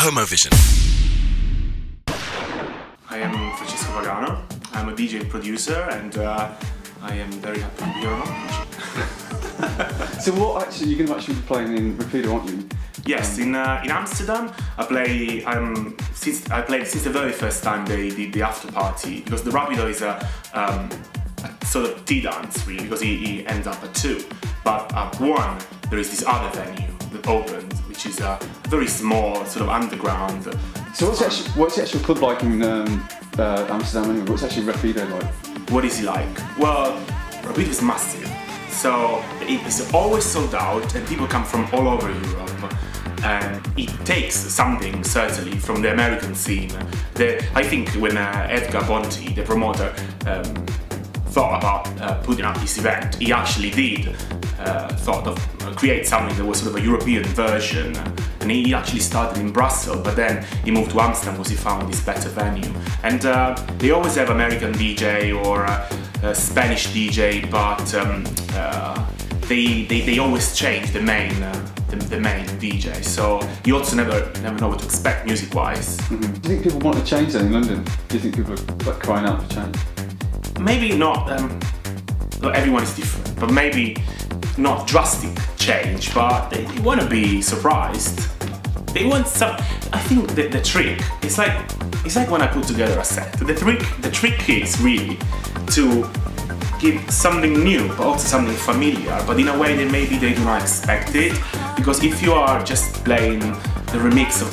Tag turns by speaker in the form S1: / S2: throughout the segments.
S1: HOMOVISION.
S2: I am DJ Pagano. I'm a DJ producer, and I am very happy to be here on HOMOVISION.
S3: So what actually, you're going to actually be playing in Rapido, aren't you?
S2: Yes, in Amsterdam. I played since the very first time they did the after party, because the Rapido is a sort of tea dance, really, because he ends up at 2. But at 1 there is this other venue that opens, which is a very small sort of underground.
S3: So what's the actual club like in Amsterdam anyway? What's actually Rapido like?
S2: What is it like? Well, Rapido is massive, so it's always sold out, and people come from all over Europe. And it takes something, certainly, from the American scene. I think when Edgar Bonti, the promoter, thought about putting up this event, he actually did thought of create something that was sort of a European version. And he actually started in Brussels, but then he moved to Amsterdam because he found this better venue. And they always have American DJ or Spanish DJ, but they always change the main DJ, so you also never know what to expect music-wise.
S3: Do you think people want to change that in London? Do you think people are like crying out for change?
S2: Maybe not. Everyone is different, but maybe not drastic change. But they want to be surprised. They want some. I think the trick. It's like when I put together a set. The trick is really to give something new, but also something familiar, but in a way that maybe they do not expect it. Because if you are just playing the remix of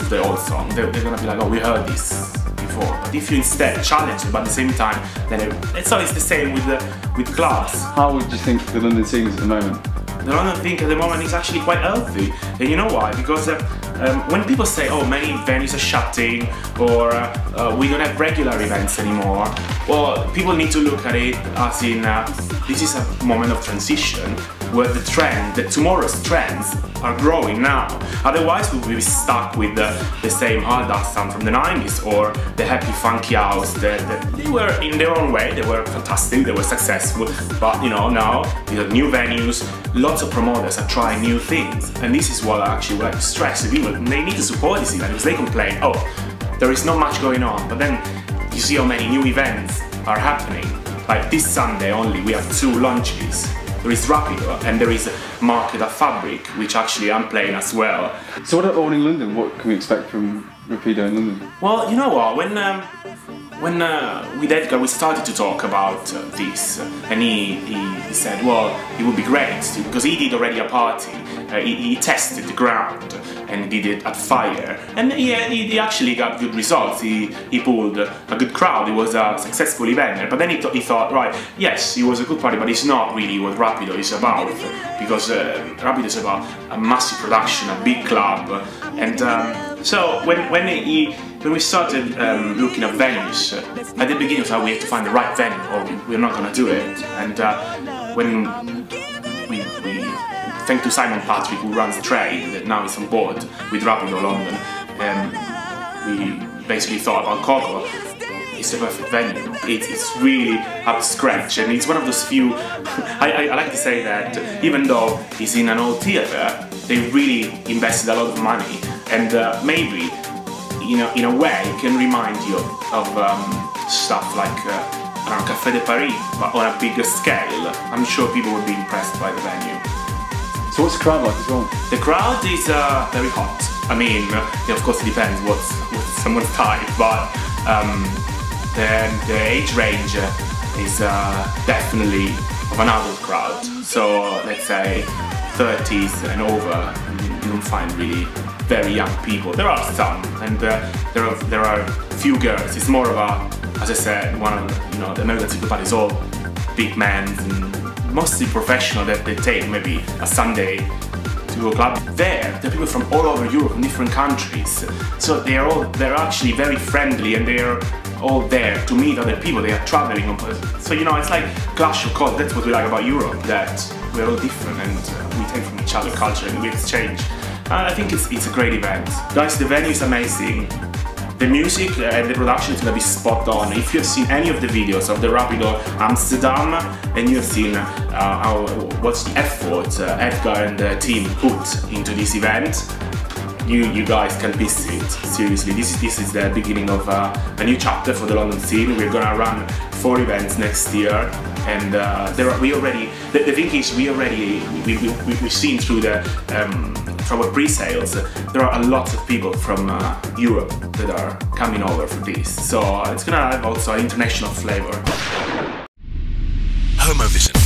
S2: the old song, they're gonna be like, oh, we heard this before. But if you instead challenge it, but at the same time, then it's always the same with clubs.
S3: How would you think the London scene is at the moment?
S2: The London thing at the moment is actually quite healthy. And you know why? Because when people say, oh, many venues are shutting, or we don't have regular events anymore, well, people need to look at it as in this is a moment of transition where the tomorrow's trends are growing now. Otherwise, we'll be stuck with the same hard dance sound from the 90s or the happy funky house that they were in their own way. They were fantastic, they were successful, but you know, now we have new venues, lots of promoters are trying new things, and this is what I actually would like to stress. The people, they need to support this event, because they complain, oh, there is not much going on, but then you see how many new events are happening. Like this Sunday only, we have 2 launches. There is Rapido and there is Market at Fabric, which actually I'm playing as well.
S3: So what about in London? What can we expect from Rapido in London?
S2: Well, you know what, when with Edgar we started to talk about this, and he said, well, it would be great, because he did already a party, he tested the ground and he did it at Fire, and he actually got good results. He pulled a good crowd. It was a successful event, but then he thought, right, yes, it was a good party, but it's not really what Rapido is about, because Rapido is about a massive production, a big club, and so when we started looking at venues, at the beginning we thought we have to find the right venue or we're not gonna do it. And when we thanks to Simon Patrick, who runs Trade, that now is on board with Rapido London, we basically thought about Coco. It's the perfect venue. It's really up to scratch, and it's one of those few. I like to say that even though it's in an old theatre, they really invested a lot of money, and maybe, you know, in a way, it can remind you of stuff like Café de Paris, but on a bigger scale. I'm sure people would be impressed by the venue.
S3: So what's the crowd like as well?
S2: The crowd is very hot. I mean, of course it depends what's someone's type, but the age range is definitely of an adult crowd. So let's say 30s and over, you don't find really very young people. There are some, and there are few girls. It's more of a, as I said, one of the American Secret Party is all big men and mostly professional, that they take maybe a Sunday to a club. There are people from all over Europe, from different countries. So they're actually very friendly, and they're all there to meet other people. They are traveling on purpose. So it's like clash of culture. That's what we like about Europe, that we're all different and we take from each other culture and we exchange. I think it's a great event. Guys, the venue is amazing. The music and the production is going to be spot on. If you have seen any of the videos of the Rapido Amsterdam, and you have seen what's the effort Edgar and the team put into this event, you guys can miss it. Seriously, this is the beginning of a new chapter for the London scene. We're gonna run 4 events next year, and the thing is we've seen through the from our pre-sales, there are a lot of people from Europe that are coming over for this, so it's gonna have also an international flavor.
S1: HOMOVISION.